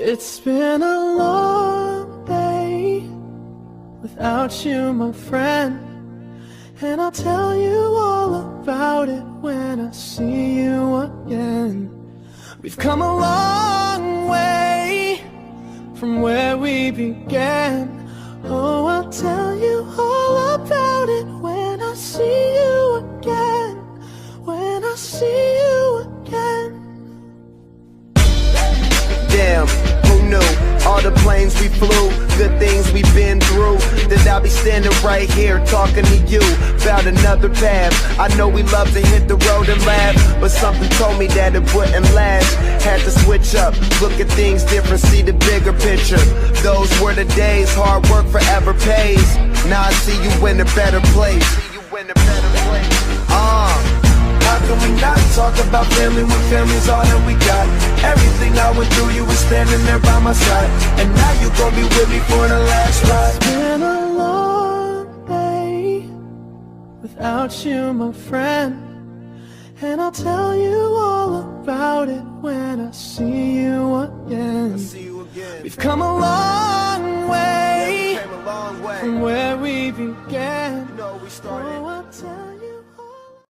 It's been a long day without you, my friend, and I'll tell you all about it when I see you again. We've come a long way from where we began. Oh, I'll tell you all about it when I see you again. When I see you again. Damn, who knew? All the planes we flew, good things we've been through, that I'll be standing right here talking to you about another path. I know we love to hit the road and laugh, but something told me that it wouldn't last. Had to switch up, look at things different, see the bigger picture. Those were the days, hard work forever pays. Now I see you in a better place. How can we not talk about family when family's all that we got? Everything I went through, you were standing there by my side, and now you gon' be with me for the last ride. It's been a long day without you, my friend, and I'll tell you all about it when I see you again. We've come a long way from where we began. We started. Oh, I'll tell you.